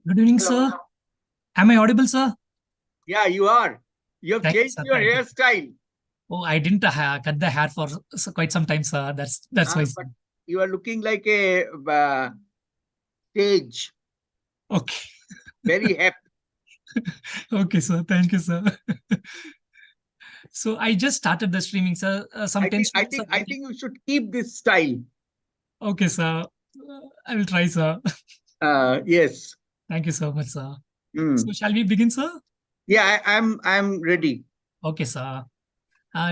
Good evening, Hello. sir. Am I audible, sir? Yeah, you are. You have Thank you, changed sir. your Thank you. hairstyle. Oh, I didn't cut the hair for quite some time, sir. That's why, sir. But you are looking like a stage. Okay. Very happy. Okay, sir. Thank you, sir. So I just started the streaming, sir. Some I 10 think I students are think I waiting. think you should keep this style. Okay, sir. I will try, sir. Yes. Thank you so much, sir. So Mm. shall we begin, sir? Yeah, I'm ready. Okay, sir.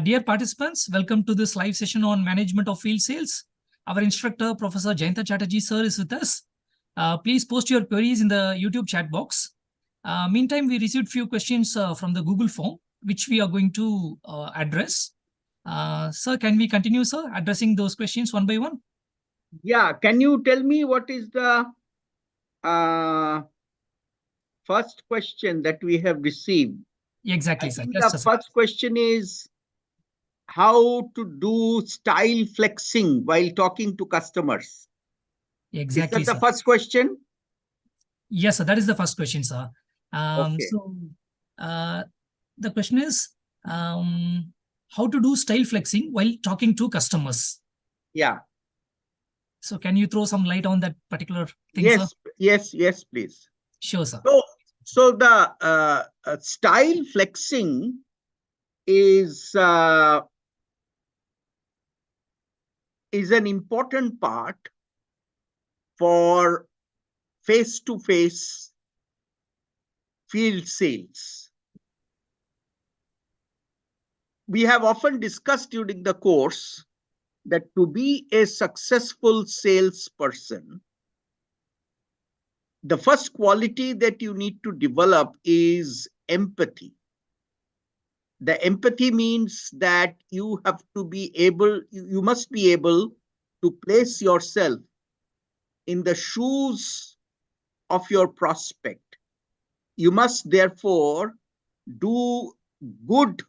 Dear participants, welcome to this live session on management of field sales. Our instructor, Professor Jayanta Chatterjee, sir, is with us. Please post your queries in the YouTube chat box. Meantime, we received few questions from the Google form, which we are going to address. Sir, can we continue, sir, addressing those questions one by one? Yeah. Can you tell me what is the uh, first question that we have received? Exactly, I sir. think Just the a second. first question is how to do style flexing while talking to customers. Is Exactly, that the sir. first question? Yes, sir. That is the first question, sir. Okay. So uh, the question is how to do style flexing while talking to customers. Yeah. So can you throw some light on that particular thing, sir? Yes, please. Sure, sir. So the style flexing is an important part for face-to-face field sales. We have often discussed during the course that to be a successful salesperson, the first quality that you need to develop is empathy. The empathy means that you have to be able, you must be able to place yourself in the shoes of your prospect. You must therefore do good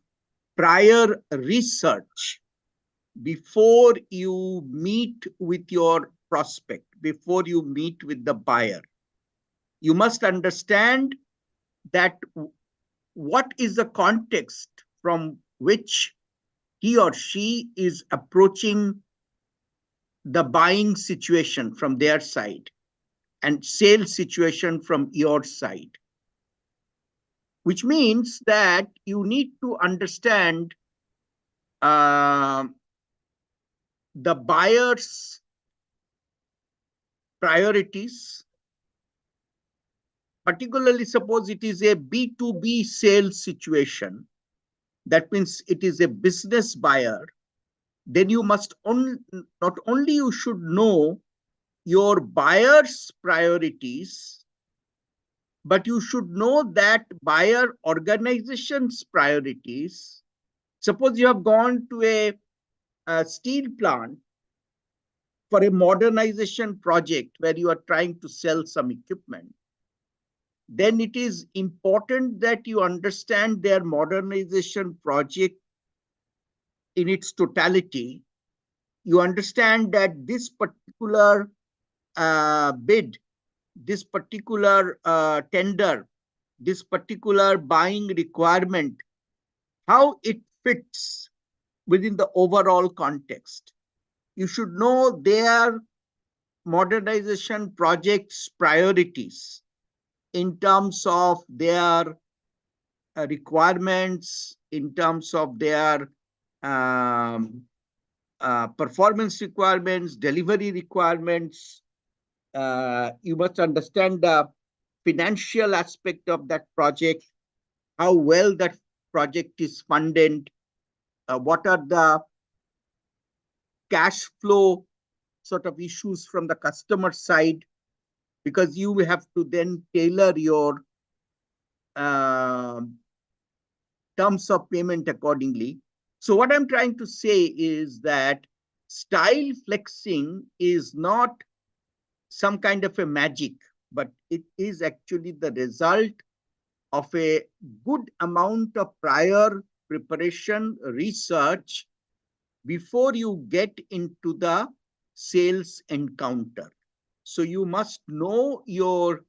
prior research before you meet with your prospect, before you meet with the buyer. You must understand that what is the context from which he or she is approaching the buying situation from their side and sales situation from your side, which means that you need to understand uh, the buyer's priorities, particularly suppose it is a B2B sales situation. That means it is a business buyer. Then you must not only you should know your buyer's priorities, but you should know that buyer organization's priorities. Suppose you have gone to a steel plant for a modernization project where you are trying to sell some equipment, then it is important that you understand their modernization project in its totality. You understand that this particular bid, this particular tender, this particular buying requirement, how it fits within the overall context. You should know their modernization project's priorities in terms of their requirements, in terms of their um, performance requirements, delivery requirements. You must understand the financial aspect of that project, how well that project is funded, what are the cash flow sort of issues from the customer side, because you have to then tailor your uh, terms of payment accordingly. So what I'm trying to say is that style flexing is not some kind of a magic, but it is actually the result of a good amount of prior preparation, research before you get into the sales encounter. So you must know your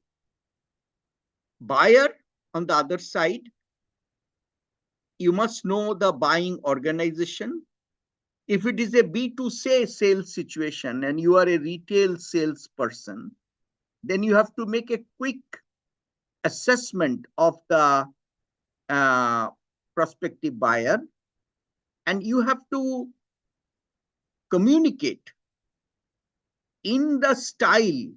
buyer on the other side. You must know the buying organization. If it is a B2C sales situation and you are a retail salesperson, then you have to make a quick assessment of the prospective buyer, and you have to communicate in the style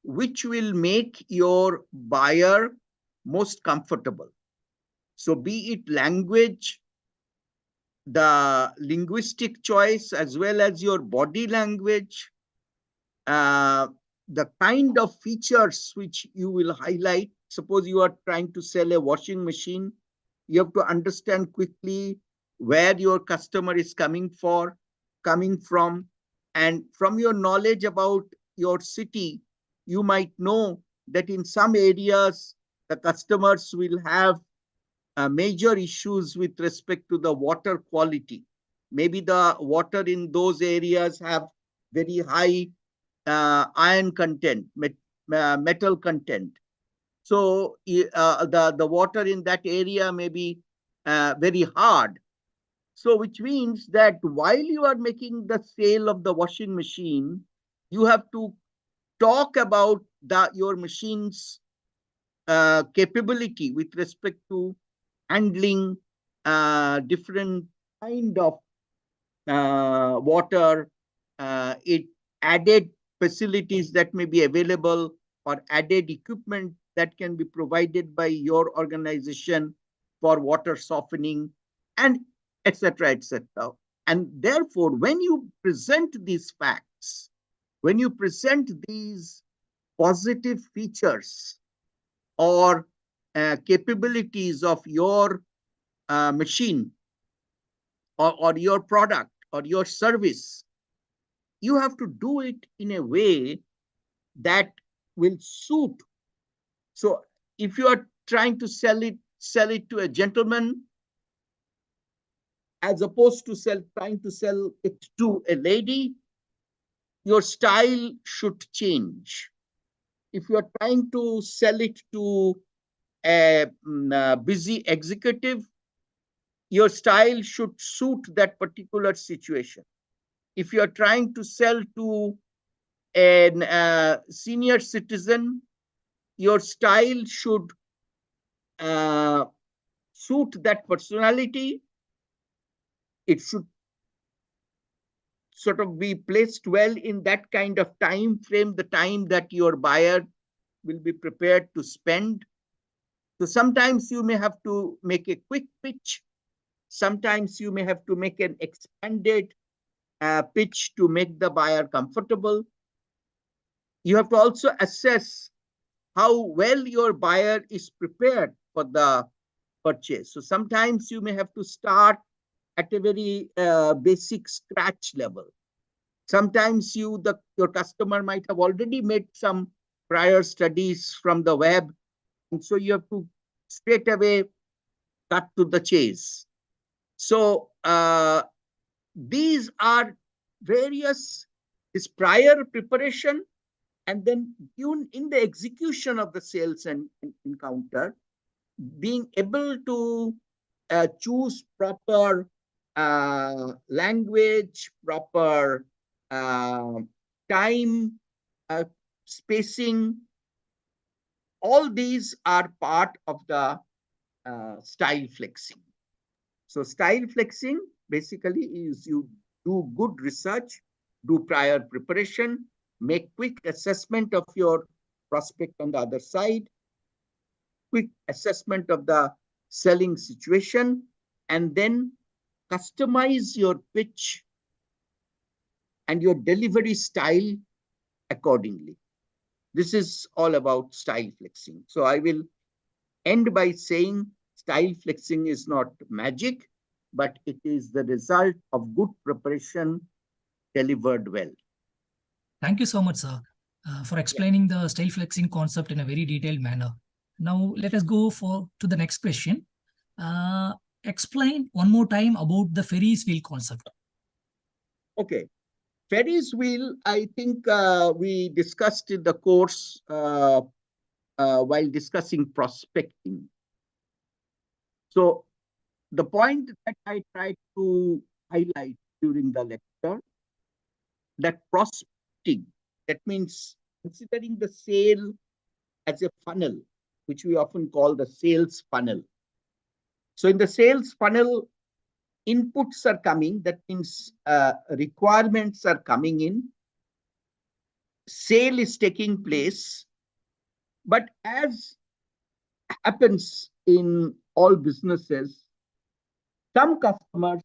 which will make your buyer most comfortable. So be it language, the linguistic choice, as well as your body language, the kind of features which you will highlight. Suppose you are trying to sell a washing machine, you have to understand quickly where your customer is coming from, and from your knowledge about your city, you might know that in some areas the customers will have major issues with respect to the water quality. Maybe the water in those areas have very high iron content, metal content. So the water in that area may be very hard. So which means that while you are making the sale of the washing machine, you have to talk about your machine's capability with respect to handling different kind of water, it added facilities that may be available, or added equipment that can be provided by your organization for water softening, and etc., etc. And therefore, when you present these facts, when you present these positive features or capabilities of your machine or your product or your service, you have to do it in a way that will suit. So if you are trying to sell it to a gentleman, as opposed to trying to sell it to a lady, your style should change. If you are trying to sell it to a busy executive, your style should suit that particular situation. If you are trying to sell to a senior citizen, your style should suit that personality. It should sort of be placed well in that kind of time frame, the time that your buyer will be prepared to spend. So sometimes you may have to make a quick pitch. Sometimes you may have to make an expanded pitch to make the buyer comfortable. You have to also assess how well your buyer is prepared for the purchase. So sometimes you may have to start at a very basic scratch level. Sometimes your customer might have already made some prior studies from the web, and so you have to straight away cut to the chase. So these are various prior preparation, and then in the execution of the sales and encounter, being able to choose proper language, proper time, spacing. All these are part of the style flexing. So style flexing basically is you do good research, do prior preparation, make quick assessment of your prospect on the other side, quick assessment of the selling situation, and then customize your pitch and your delivery style accordingly. This is all about style flexing. So I will end by saying style flexing is not magic, but it is the result of good preparation delivered well. Thank you so much, sir, for explaining the style flexing concept in a very detailed manner. Now, let us go to the next question. Explain one more time about the Ferris wheel concept. Okay. Ferris wheel, I think we discussed in the course while discussing prospecting. So the point that I tried to highlight during the lecture, that prospecting, that means considering the sale as a funnel, which we often call the sales funnel. So in the sales funnel, inputs are coming, that means requirements are coming in, sale is taking place. But as happens in all businesses, some customers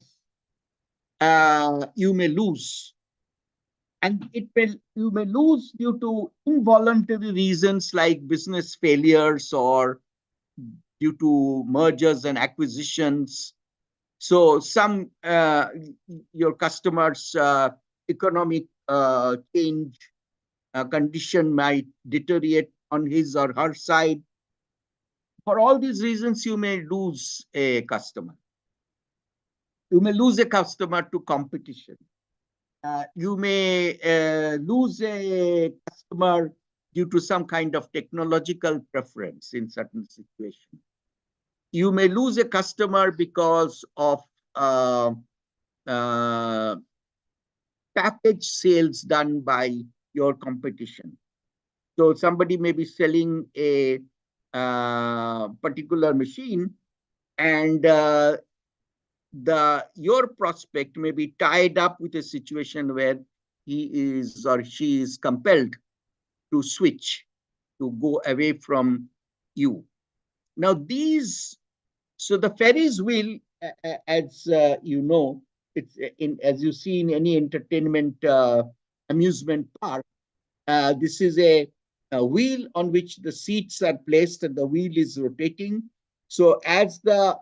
you may lose, and you may lose due to involuntary reasons like business failures or due to mergers and acquisitions. So some your customers economic change condition might deteriorate on his or her side. For all these reasons, you may lose a customer. You may lose a customer to competition. You may lose a customer due to some kind of technological preference in certain situations. You may lose a customer because of uh, package sales done by your competition. So somebody may be selling a particular machine, and your prospect may be tied up with a situation where he is or she is compelled to switch, to go away from you. Now so the Ferris wheel, as you know, it's as you see in any entertainment amusement park, this is a wheel on which the seats are placed and the wheel is rotating. So as the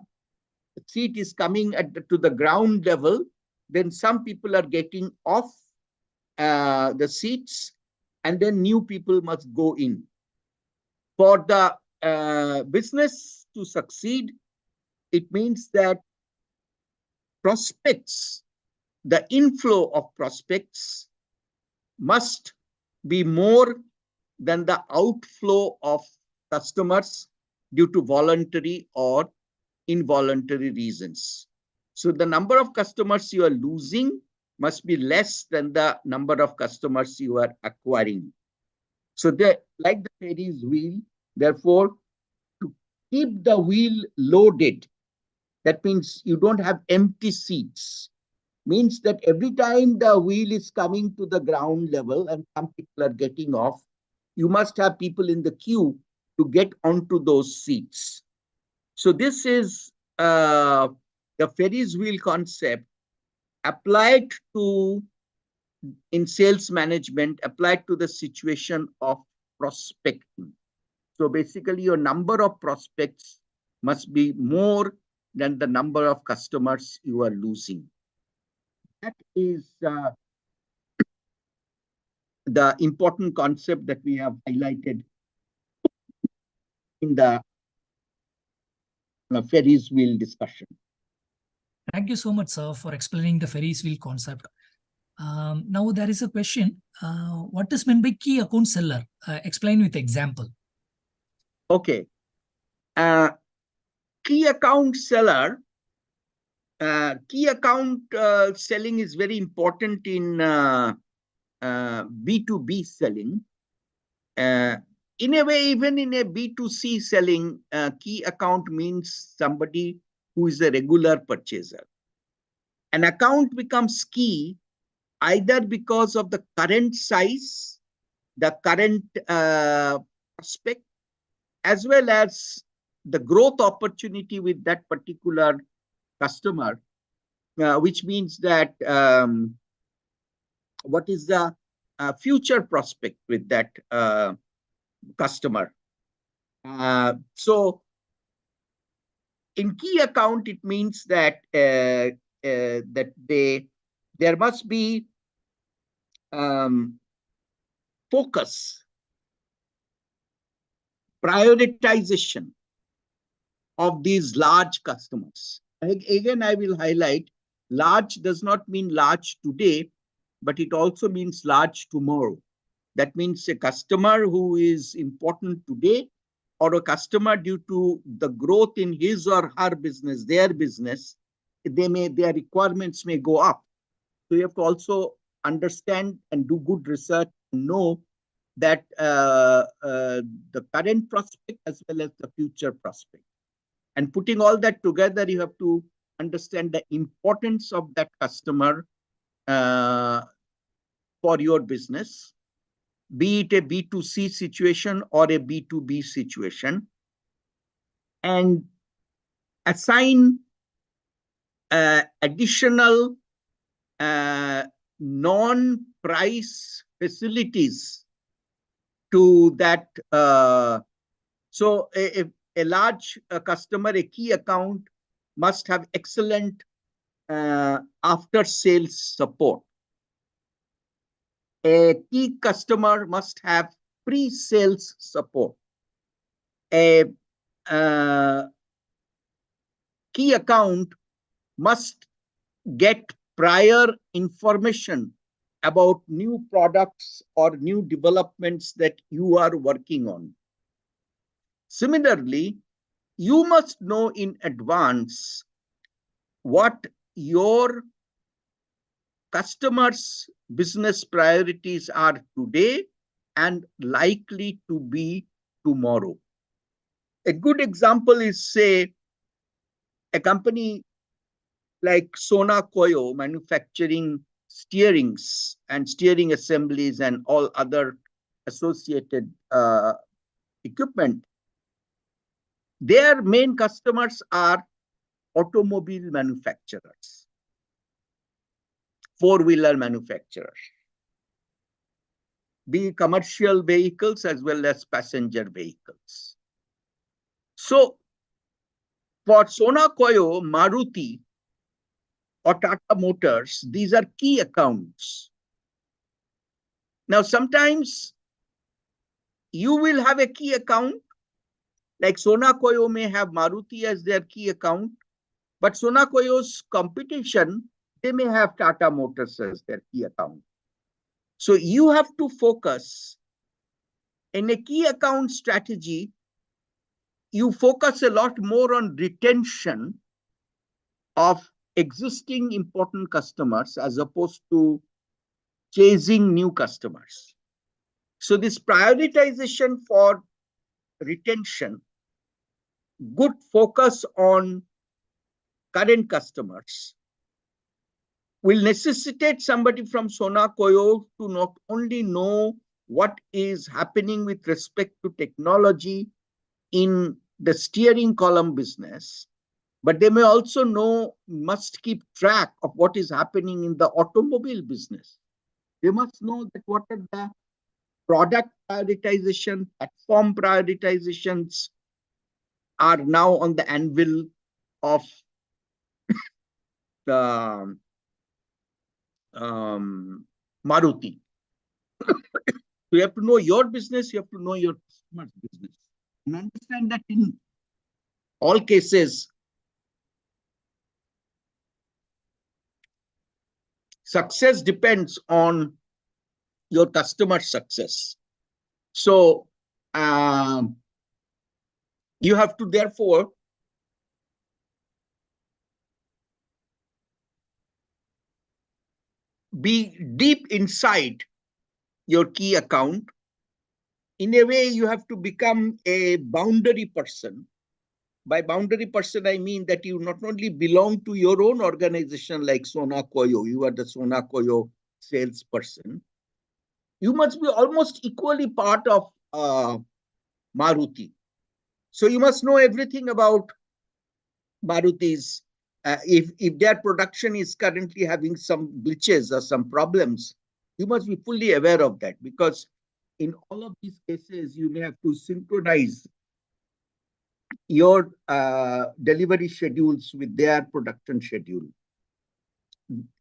seat is coming to the ground level, then some people are getting off the seats, and then new people must go in. For the business to succeed, it means that prospects, the inflow of prospects must be more than the outflow of customers due to voluntary or involuntary reasons. So the number of customers you are losing must be less than the number of customers you are acquiring. So like the Ferris wheel, therefore, to keep the wheel loaded, that means you don't have empty seats, means that every time the wheel is coming to the ground level and some people are getting off, you must have people in the queue to get onto those seats. So this is the Ferris wheel concept applied to, in sales management, applied to the situation of prospecting. So basically your number of prospects must be more than the number of customers you are losing. That is the important concept that we have highlighted in the Ferris wheel discussion. Thank you so much, sir, for explaining the Ferris wheel concept. Now there is a question. What is meant by key account seller? Explain with example. Okay. Key account seller. Key account selling is very important in B2B selling. In a way, even in a B2C selling, key account means somebody who is a regular purchaser. An account becomes key either because of the current size, the current prospect, as well as the growth opportunity with that particular customer, which means that what is the future prospect with that customer. So in key account, it means that there must be focus, prioritization of these large customers. Again, I will highlight, large does not mean large today. but it also means large tomorrow. That means a customer who is important today, or a customer due to the growth in his or her business, their business, their requirements may go up. So you have to also understand and do good research and know that the current prospect as well as the future prospect. And putting all that together, you have to understand the importance of that customer for your business, be it a B2C situation or a B2B situation, and assign additional non-price facilities to that. So a large customer, a key account, must have excellent after-sales support. A key customer must have pre-sales support. A key account must get prior information about new products or new developments that you are working on. Similarly, you must know in advance what your customers' business priorities are today and likely to be tomorrow. A good example is, say, a company like Sona Koyo manufacturing steerings and steering assemblies and all other associated equipment. Their main customers are automobile manufacturers, four-wheeler manufacturers, be commercial vehicles as well as passenger vehicles. So for Sona Koyo, Maruti, or Tata Motors, these are key accounts. Now, sometimes you will have a key account, like Sona Koyo may have Maruti as their key account, but Sona Koyo's competition, they may have Tata Motors as their key account. So you have to focus in a key account strategy. You focus a lot more on retention of existing important customers as opposed to chasing new customers. So this prioritization for retention, good focus on current customers, will necessitate somebody from Sona Koyo to not only know what is happening with respect to technology in the steering column business, but they may also must keep track of what is happening in the automobile business. They must know that what are the product prioritization, platform prioritizations are now on the anvil of the Maruti. You have to know your business, you have to know your customer's business. And understand that in all cases, success depends on your customer's success. So you have to therefore be deep inside your key account. In a way, you have to become a boundary person. By boundary person, I mean that you not only belong to your own organization like Sona Koyo, you are the Sona Koyo salesperson. You must be almost equally part of Maruti. So you must know everything about Maruti's. If their production is currently having some glitches or some problems, you must be fully aware of that, because in all of these cases, you may have to synchronize your delivery schedules with their production schedule.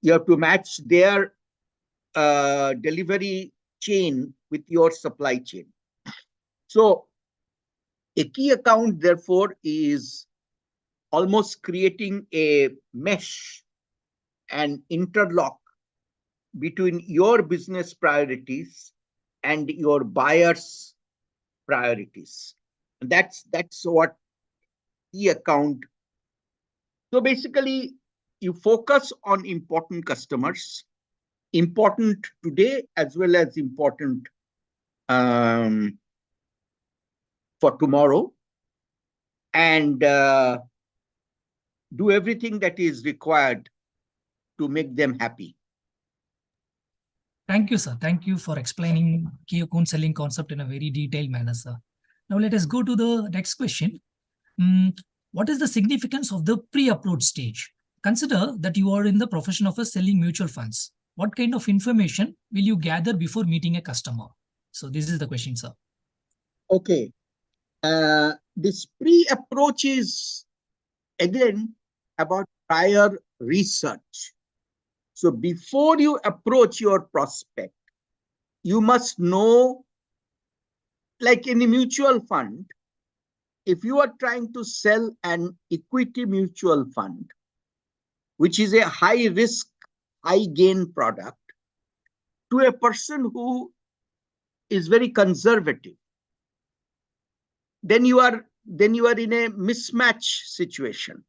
You have to match their delivery chain with your supply chain. So a key account, therefore, is almost creating a mesh and interlock between your business priorities and your buyer's priorities. That's what key account. So basically, you focus on important customers, important today as well as important for tomorrow, and do everything that is required to make them happy. Thank you, sir. Thank you for explaining key account selling concept in a very detailed manner, sir. Now let us go to the next question. What is the significance of the pre-approach stage? Consider that you are in the profession of selling mutual funds. What kind of information will you gather before meeting a customer? So this is the question, sir. Okay. This pre-approach is again about prior research. So before you approach your prospect, you must know, like in a mutual fund, if you are trying to sell an equity mutual fund, which is a high risk, high gain product, to a person who is very conservative, then you are in a mismatch situation.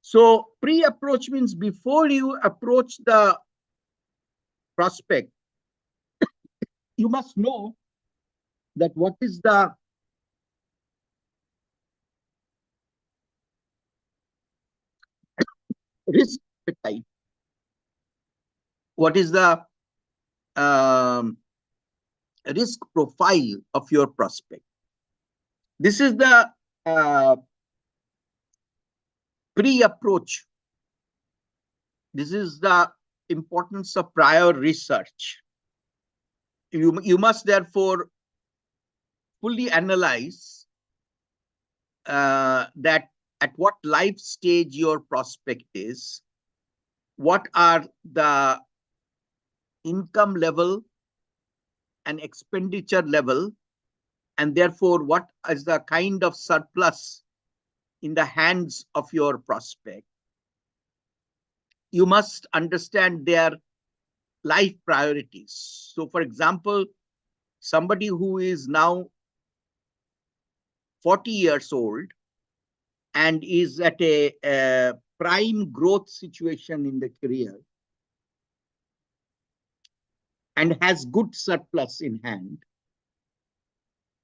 So pre-approach means before you approach the prospect, you must know that what is the risk appetite, what is the risk profile of your prospect. This is the pre-approach. This is the importance of prior research. You must therefore fully analyze that at what life stage your prospect is, what are the income level and expenditure level, and therefore what is the kind of surplus in the hands of your prospect. You must understand their life priorities. So for example, somebody who is now 40 years old and is at a prime growth situation in the career and has good surplus in hand,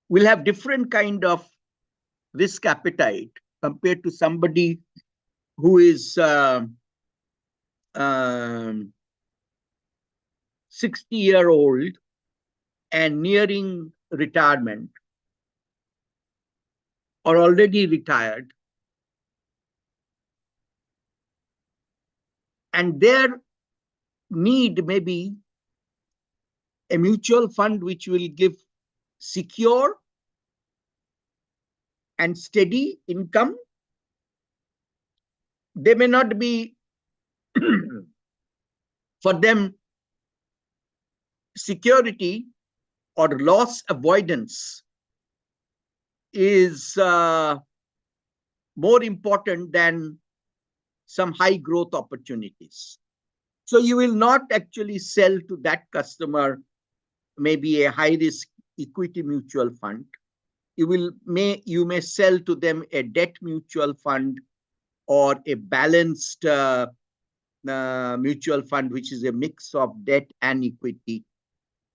will have different kind of risk appetite compared to somebody who is 60-year-old and nearing retirement or already retired, and their need may be a mutual fund which will give secure and steady income. They may not be for them security or loss avoidance is more important than some high growth opportunities. So you will not actually sell to that customer maybe a high risk equity mutual fund. You may sell to them a debt mutual fund or a balanced mutual fund, which is a mix of debt and equity.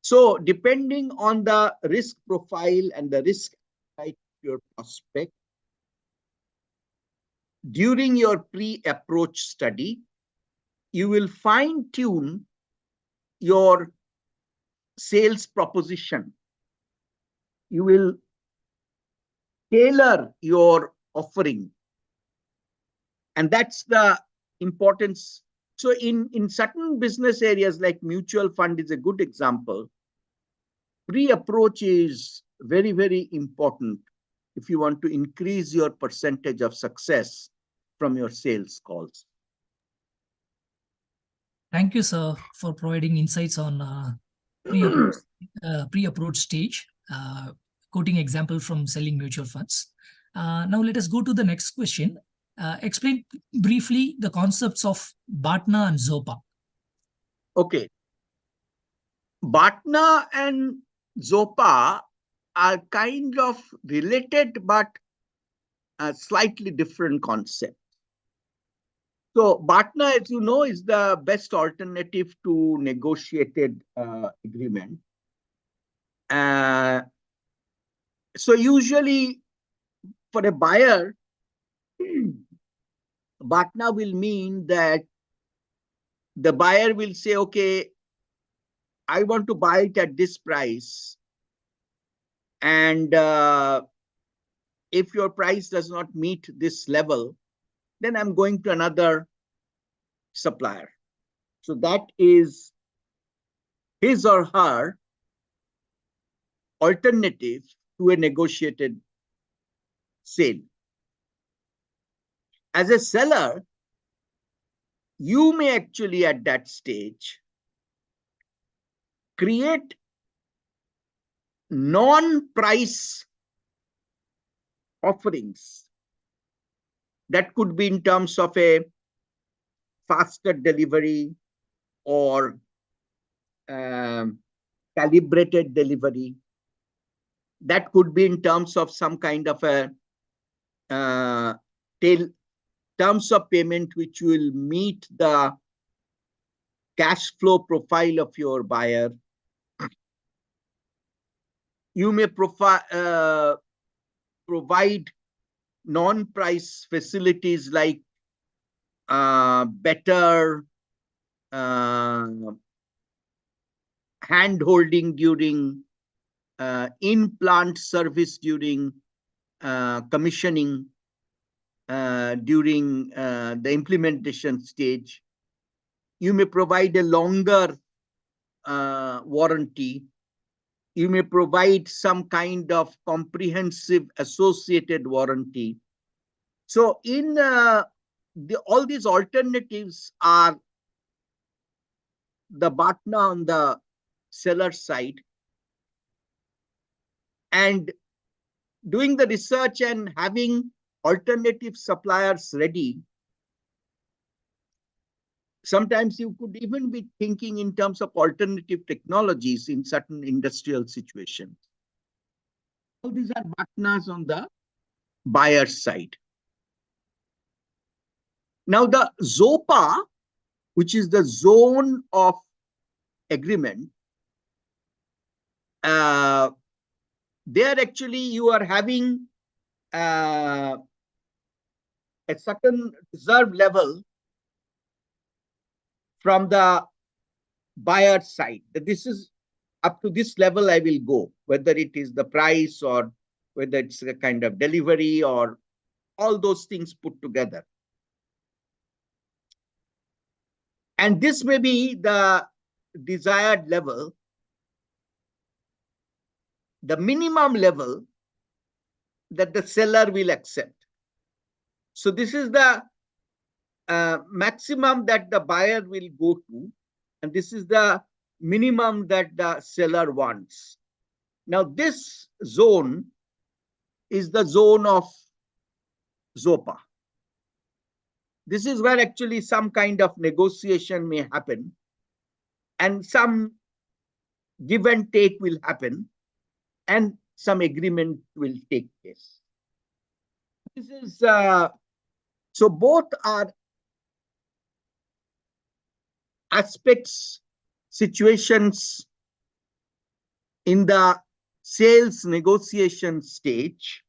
So depending on the risk profile and the risk appetite of your prospect, during your pre-approach study, you will fine-tune your sales proposition. You will tailor your offering. And that's the importance. So in certain business areas like mutual fund is a good example, pre-approach is very, very important if you want to increase your percentage of success from your sales calls. Thank you, sir, for providing insights on pre-approach stage, quoting example from selling mutual funds. Now let us go to the next question. Explain briefly the concepts of Batna and Zopa. Okay. Batna and Zopa are kind of related, but a slightly different concept. So Batna, as you know, is the best alternative to negotiated agreement. So usually for a buyer, Batna will mean that the buyer will say, okay, I want to buy it at this price. And if your price does not meet this level, then I'm going to another supplier. So that is his or her alternative to a negotiated sale. As a seller, you may actually at that stage create non-price offerings that could be in terms of a faster delivery or calibrated delivery. That could be in terms of some kind of a terms of payment which will meet the cash flow profile of your buyer. You may provide non-price facilities like better hand-holding during in-plant service during commissioning, during the implementation stage. You may provide a longer warranty. You may provide some kind of comprehensive associated warranty. So in all these alternatives are the Batna on the seller side. And doing the research and having alternative suppliers ready, sometimes you could even be thinking in terms of alternative technologies in certain industrial situations. All these are Batnas on the buyer side. Now the Zopa, which is the zone of agreement, there actually you are having a certain reserve level from the buyer side. This is up to this level I will go, whether it is the price or whether it's a kind of delivery or all those things put together. And this may be the desired level, the minimum level that the seller will accept. So this is the maximum that the buyer will go to, and this is the minimum that the seller wants. Now this zone is the zone of Zopa. This is where actually some kind of negotiation may happen and some give and take will happen and some agreement will take place. This is so both are aspects, situations in the sales negotiation stage,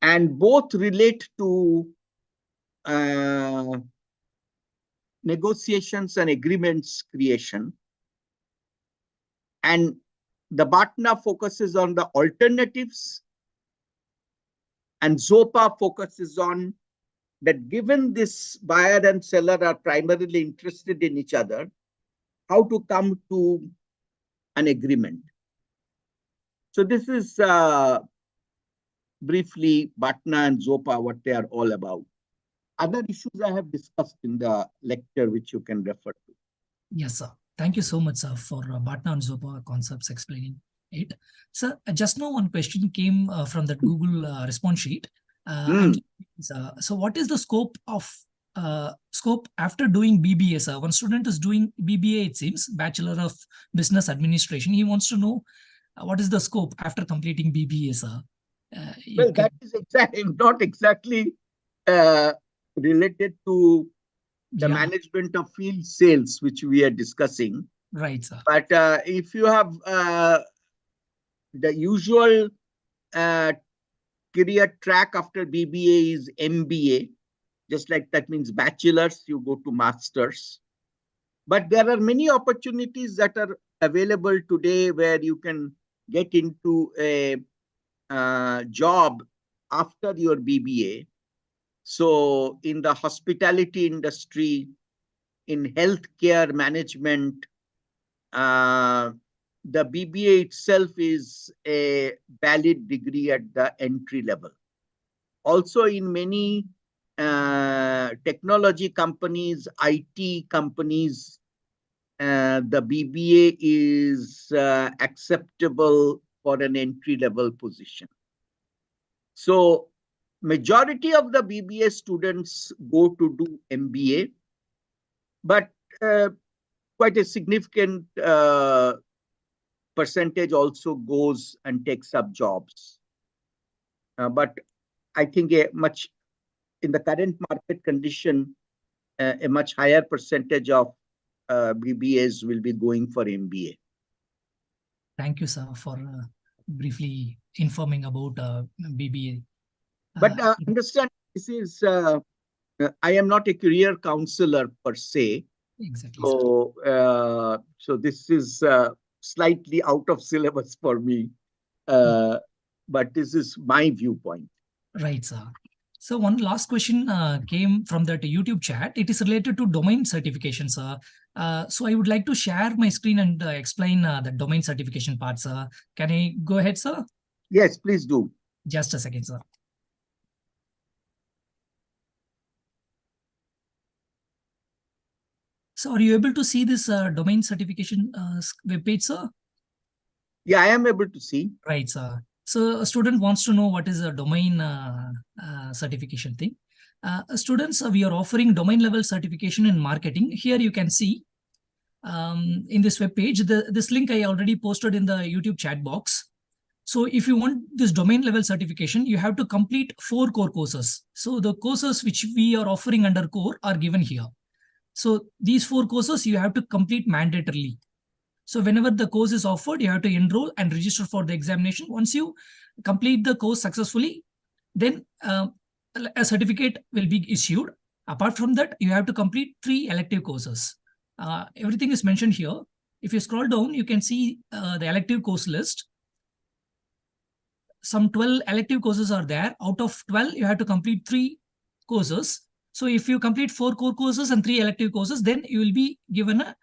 and both relate to negotiations and agreements creation. And the Batna focuses on the alternatives, and Zopa focuses on that given this buyer and seller are primarily interested in each other, how to come to an agreement. So this is briefly Batna and Zopa, what they are all about. Other issues I have discussed in the lecture, which you can refer to. Yes, sir. Thank you so much, sir, for Batna and Zopa concepts explaining it. Sir, just now one question came from the Google response sheet. So what is the scope of scope after doing BBA, sir? One student is doing BBA, it seems, Bachelor of Business Administration. He wants to know what is the scope after completing BBA, sir? Well, that is exactly not exactly uh, related to the management of field sales, which we are discussing. Right, sir. But if you have the usual career track after BBA is MBA, just like that means bachelor's, you go to master's. But there are many opportunities that are available today where you can get into a job after your BBA. So in the hospitality industry, in healthcare management, the BBA itself is a valid degree at the entry level. Also in many technology companies, IT companies, the BBA is acceptable for an entry level position. So majority of the BBA students go to do MBA, but quite a significant percentage also goes and takes up jobs. But I think in the current market condition, a much higher percentage of BBAs will be going for MBA. Thank you, sir, for briefly informing about BBA. But understand, this is, I am not a career counselor per se. Exactly. So, so this is slightly out of syllabus for me. But this is my viewpoint. Right, sir. So one last question came from that YouTube chat. It is related to domain certification, sir. So I would like to share my screen and explain the domain certification part, sir. Can I go ahead, sir? Yes, please do. Just a second, sir. So are you able to see this domain certification webpage, sir? Yeah, I am able to see. Right, sir. So a student wants to know what is a domain certification thing. Students, we are offering domain level certification in marketing. Here you can see in this web page, this link I already posted in the YouTube chat box. So if you want this domain level certification, you have to complete 4 core courses. So the courses which we are offering under core are given here. So these 4 courses you have to complete mandatorily. So whenever the course is offered, you have to enroll and register for the examination. Once you complete the course successfully, then a certificate will be issued. Apart from that, you have to complete 3 elective courses. Everything is mentioned here. If you scroll down, you can see the elective course list. Some 12 elective courses are there. Out of 12, you have to complete 3 courses. So if you complete 4 core courses and 3 elective courses, then you will be given a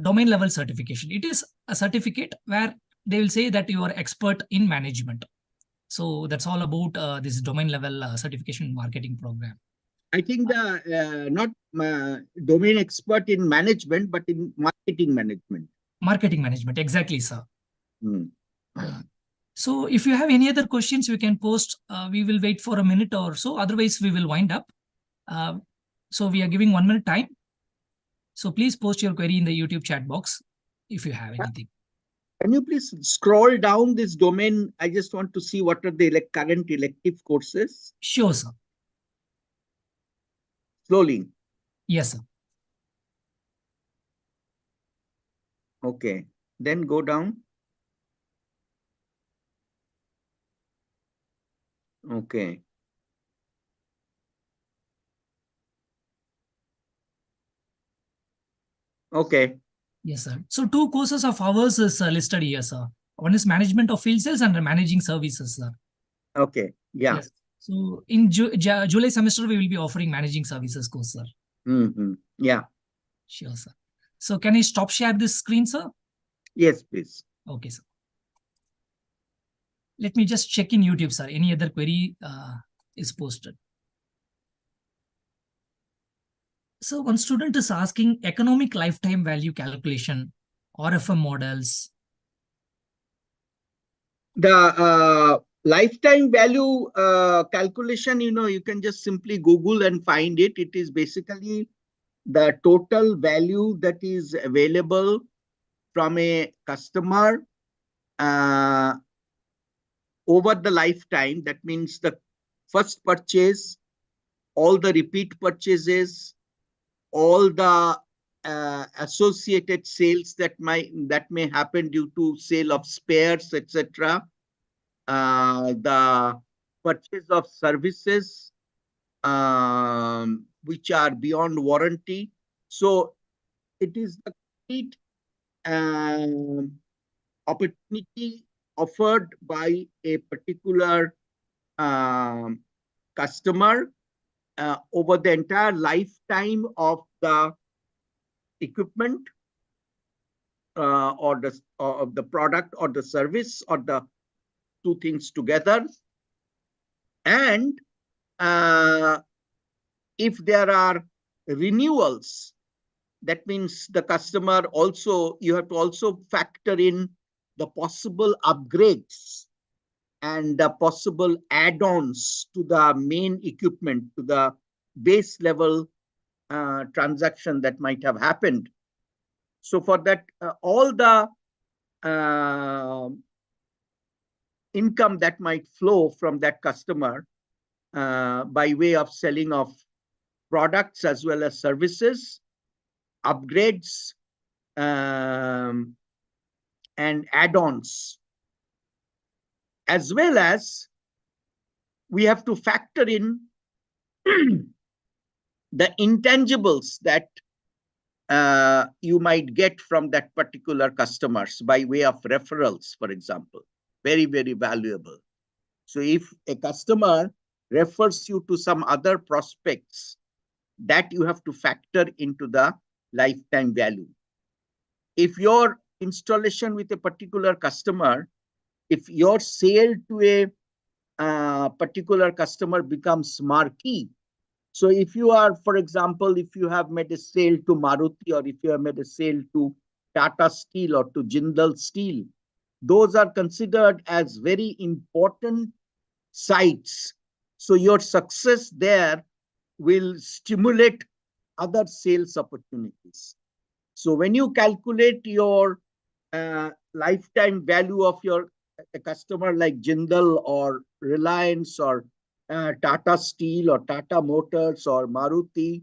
domain level certification. It is a certificate where they will say that you are expert in management. So that's all about this domain level certification marketing program. I think the not domain expert in management, but in marketing management. Marketing management, exactly, sir. Hmm. So if you have any other questions, you can post. We will wait for a minute or so. Otherwise, we will wind up. So we are giving 1 minute time. So please post your query in the YouTube chat box if you have anything. Can you please scroll down this domain? I just want to see what are the current elective courses. Sure, sir. Slowly. Yes, sir. Okay. Then go down. Okay. Okay. Yes, sir. So 2 courses of ours is listed here, sir. One is management of field sales and managing services, sir. Okay. Yeah. Yes. So in July semester, we will be offering managing services course, sir. Yeah. Sure, sir. So can I stop share this screen, sir? Yes, please. Okay, sir. Let me just check in YouTube, sir. Any other query is posted. So one student is asking economic lifetime value calculation, RFM models. The Lifetime value calculation, you can just simply Google and find it. It is basically the total value that is available from a customer over the lifetime. That means the first purchase, all the repeat purchases, all the associated sales that may happen due to sale of spares, etc. The purchase of services which are beyond warranty. So it is the complete opportunity offered by a particular customer over the entire lifetime of the equipment or the product or the service or the two things together. And if there are renewals, that means the customer also, you have to also factor in the possible upgrades and the possible add-ons to the main equipment, to the base level transaction that might have happened. So for that, all the income that might flow from that customer by way of selling of products as well as services, upgrades, and add-ons, as well as we have to factor in the intangibles that you might get from that particular customers by way of referrals, for example. Very, very valuable. So if a customer refers you to some other prospects, that you have to factor into the lifetime value. If your installation with a particular customer, if your sale to a particular customer becomes marquee, so if you are, for example, if you have made a sale to Maruti, or if you have made a sale to Tata Steel or to Jindal Steel, those are considered as very important sites. So your success there will stimulate other sales opportunities. So when you calculate your lifetime value of a customer like Jindal or Reliance or Tata Steel or Tata Motors or Maruti,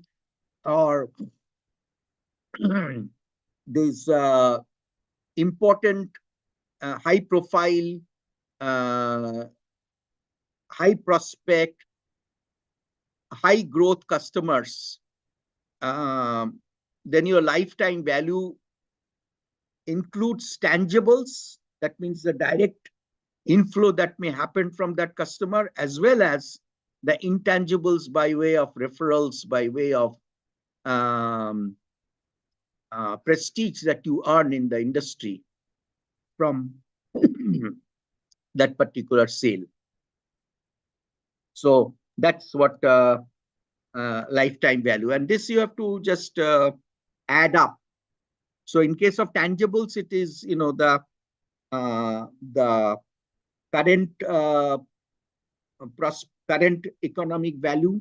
or these important high profile, high prospect, high growth customers, then your lifetime value includes tangibles. That means the direct inflow that may happen from that customer, as well as the intangibles by way of referrals, by way of prestige that you earn in the industry from that particular sale. So that's what lifetime value. And this you have to just add up. So in case of tangibles, it is, the current current economic value,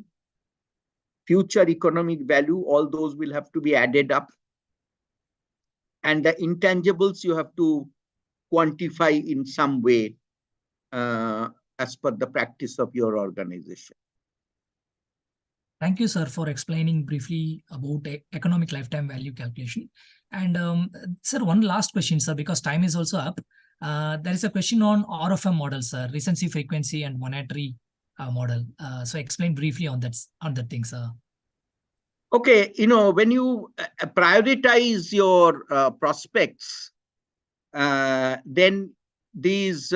future economic value, all those will have to be added up. And the intangibles you have to quantify in some way as per the practice of your organization. Thank you, sir, for explaining briefly about economic lifetime value calculation. And sir, one last question, sir, because time is also up. There is a question on RFM model, sir, recency, frequency, and monetary model. So explain briefly on that thing, sir. Okay, when you prioritize your prospects, then these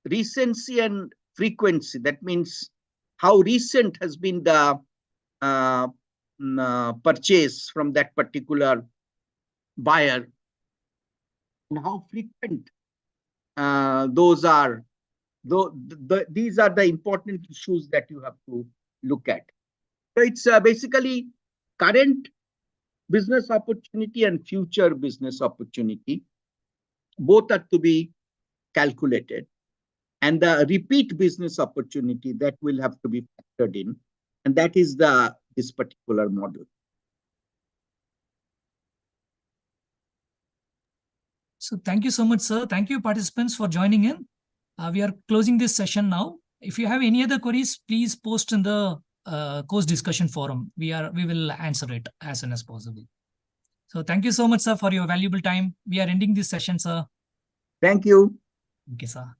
recency and frequency, that means how recent has been the purchase from that particular buyer, and how frequent those are. These are the important issues that you have to look at. So it's basically current business opportunity and future business opportunity. Both are to be calculated. and the repeat business opportunity that will have to be factored in. And that is this particular model. So thank you so much, sir. Thank you, participants, for joining in. We are closing this session now. If you have any other queries, please post in the course discussion forum. We will answer it as soon as possible. So thank you so much, sir, for your valuable time. We are ending this session, sir. Thank you. Okay, sir.